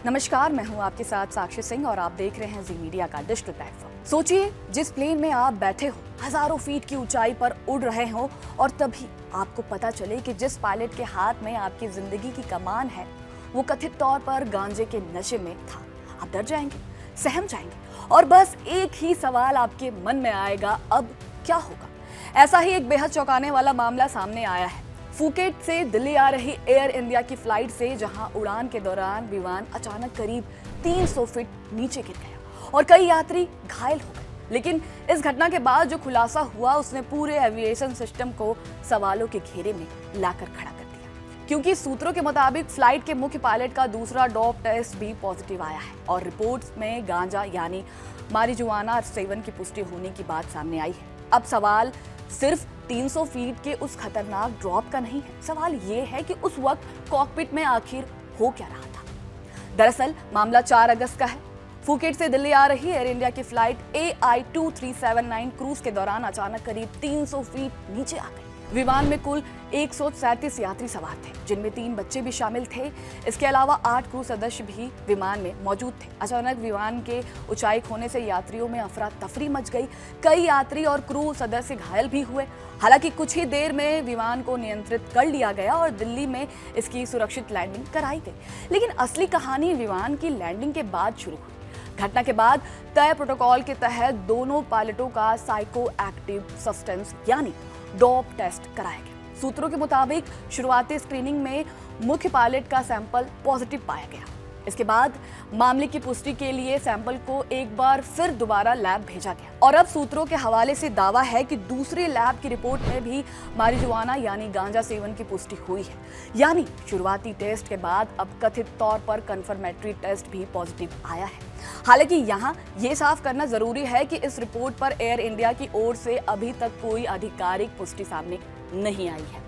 नमस्कार, मैं हूं आपके साथ साक्षी सिंह और आप देख रहे हैं जी मीडिया का डिजिटल प्लेटफॉर्म। सोचिए, जिस प्लेन में आप बैठे हो, हजारों फीट की ऊंचाई पर उड़ रहे हो और तभी आपको पता चले कि जिस पायलट के हाथ में आपकी जिंदगी की कमान है, वो कथित तौर पर गांजे के नशे में था। आप डर जाएंगे, सहम जाएंगे और बस एक ही सवाल आपके मन में आएगा, अब क्या होगा। ऐसा ही एक बेहद चौंकाने वाला मामला सामने आया है। फुकेट से दिल्ली आ रही एयर इंडिया की फ्लाइट से जहां उड़ान के दौरान विमान अचानक करीब 300 फीट नीचे गिर गया और कई यात्री घायल हो गए। लेकिन इस घटना के बाद जो खुलासा हुआ, उसने पूरे एविएशन सिस्टम को सवालों के घेरे में लाकर खड़ा कर दिया, क्योंकि सूत्रों के मुताबिक फ्लाइट के मुख्य पायलट का दूसरा डोप टेस्ट भी पॉजिटिव आया है और रिपोर्ट्स में गांजा यानी मारिजुआना सेवन की पुष्टि होने की बात सामने आई है। अब सवाल सिर्फ 300 फीट के उस खतरनाक ड्रॉप का नहीं है, सवाल ये है कि उस वक्त कॉकपिट में आखिर हो क्या रहा था। दरअसल मामला 4 अगस्त का है। फुकेट से दिल्ली आ रही एयर इंडिया की फ्लाइट AI 2379 क्रूज के दौरान अचानक करीब 300 फीट नीचे आ गई। विमान में कुल 137 यात्री सवार थे, जिनमें 3 बच्चे भी शामिल थे। इसके अलावा 8 क्रू सदस्य भी विमान में मौजूद थे। अचानक विमान के ऊंचाई खोने से यात्रियों में अफरा तफरी मच गई। कई यात्री और क्रू सदस्य घायल भी हुए। हालांकि कुछ ही देर में विमान को नियंत्रित कर लिया गया और दिल्ली में इसकी सुरक्षित लैंडिंग कराई गई। लेकिन असली कहानी विमान की लैंडिंग के बाद शुरू हुई। घटना के बाद तय प्रोटोकॉल के तहत दोनों पायलटों का साइको एक्टिव सब्सटेंस यानी डोप टेस्ट कराया गया। सूत्रों के मुताबिक शुरुआती स्क्रीनिंग में मुख्य पायलट का सैंपल पॉजिटिव पाया गया। इसके बाद मामले की पुष्टि के लिए सैंपल को एक बार फिर दोबारा लैब भेजा गया और अब सूत्रों के हवाले से दावा है कि दूसरे लैब की रिपोर्ट में भी मारिजुआना यानी गांजा सेवन की पुष्टि हुई है। यानी शुरुआती टेस्ट के बाद अब कथित तौर पर कंफर्मेटरी टेस्ट भी पॉजिटिव आया है। हालांकि यहाँ ये साफ करना जरूरी है कि इस रिपोर्ट पर एयर इंडिया की ओर से अभी तक कोई आधिकारिक पुष्टि सामने नहीं आई है।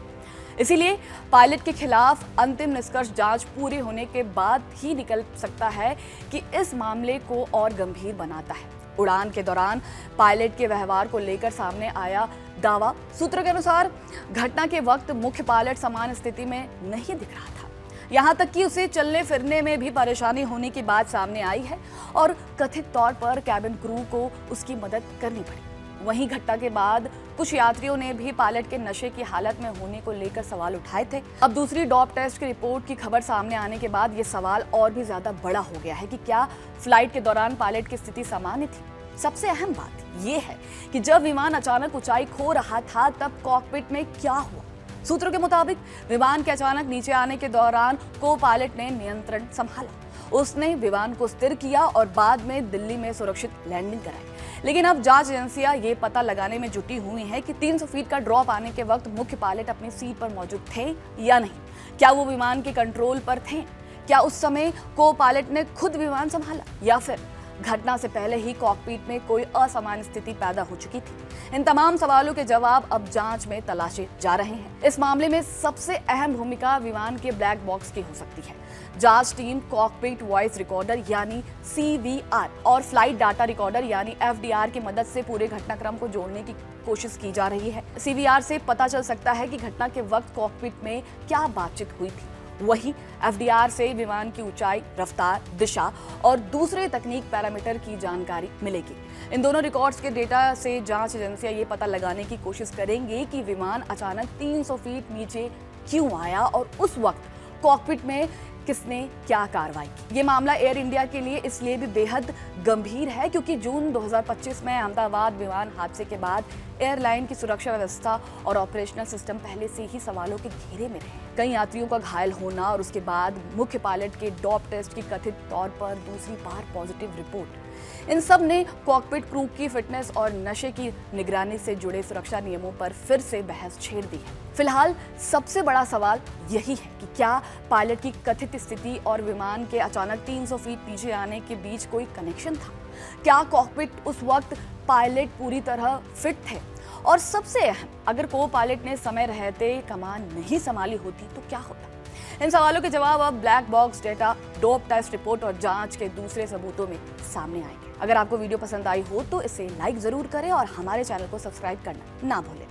इसीलिए पायलट के खिलाफ अंतिम निष्कर्ष जांच पूरी होने के बाद ही निकल सकता है कि इस मामले को और गंभीर बनाता है। उड़ान के दौरान पायलट के व्यवहार को लेकर सामने आया दावा। सूत्र के अनुसार घटना के वक्त मुख्य पायलट समान स्थिति में नहीं दिख रहा था, यहाँ तक कि उसे चलने फिरने में भी परेशानी होने की बात सामने आई है और कथित तौर पर कैबिन क्रू को उसकी मदद करनी पड़ी। वहीं घटना के बाद कुछ यात्रियों ने भी पायलट के नशे की हालत में होने को लेकर सवाल उठाए थे। अब दूसरी डोप टेस्ट की रिपोर्ट की खबर सामने आने के बाद ये सवाल और भी ज्यादा बड़ा हो गया है कि क्या फ्लाइट के दौरान पायलट की स्थिति सामान्य थी। सबसे अहम बात ये है कि जब विमान अचानक ऊंचाई खो रहा था, तब कॉकपिट में क्या हुआ। सूत्रों के मुताबिक विमान के अचानक नीचे आने के दौरान को पायलट ने नियंत्रण संभाला। उसने विमान को स्थिर किया और बाद में दिल्ली में सुरक्षित लैंडिंग कराई। लेकिन अब जांच एजेंसियां ये पता लगाने में जुटी हुई हैं कि 300 फीट का ड्रॉप आने के वक्त मुख्य पायलट अपनी सीट पर मौजूद थे या नहीं। क्या वो विमान के कंट्रोल पर थे? क्या उस समय को पायलट ने खुद विमान संभाला या फिर घटना से पहले ही कॉकपिट में कोई असामान्य स्थिति पैदा हो चुकी थी? इन तमाम सवालों के जवाब अब जांच में तलाशे जा रहे हैं। इस मामले में सबसे अहम भूमिका विमान के ब्लैक बॉक्स की हो सकती है। जांच टीम कॉकपिट वॉइस रिकॉर्डर यानी CVR और फ्लाइट डाटा रिकॉर्डर यानी FDR की मदद से पूरे घटनाक्रम को जोड़ने की कोशिश की जा रही है। CVR से पता चल सकता है कि घटना के वक्त कॉकपिट में क्या बातचीत हुई थी। वहीं FDR से विमान की ऊंचाई, रफ्तार, दिशा और दूसरे तकनीक पैरामीटर की जानकारी मिलेगी। इन दोनों रिकॉर्ड्स के डेटा से जांच एजेंसियां ये पता लगाने की कोशिश करेंगी कि विमान अचानक 300 फीट नीचे क्यों आया और उस वक्त कॉकपिट में किसने क्या कार्रवाई की। ये मामला एयर इंडिया के लिए इसलिए भी बेहद गंभीर है क्योंकि जून 2025 में अहमदाबाद विमान हादसे के बाद एयरलाइन की सुरक्षा व्यवस्था और ऑपरेशनल सिस्टम पहले से ही सवालों के घेरे में रहे। कई यात्रियों का घायल होना और उसके बाद मुख्य पायलट के डोप टेस्ट की कथित तौर पर दूसरी बार पॉजिटिव रिपोर्ट, इन सब ने कॉकपिट क्रू की फिटनेस और नशे की निगरानी से जुड़े सुरक्षा नियमों पर फिर से बहस छेड़ दी है। फिलहाल सबसे बड़ा सवाल यही है कि क्या पायलट की कथित स्थिति और विमान के अचानक 300 फीट नीचे आने के बीच कोई कनेक्शन था? क्या कॉकपिट उस वक्त पायलट पूरी तरह फिट थे? और सबसे अहम, अगर को पायलट ने समय रहते कमान नहीं संभाली होती तो क्या होता? इन सवालों के जवाब अब black box data, dope test report और जांच के दूसरे सबूतों में सामने आएंगे। अगर आपको वीडियो पसंद आई हो तो इसे लाइक जरूर करें और हमारे चैनल को सब्सक्राइब करना ना भूलें।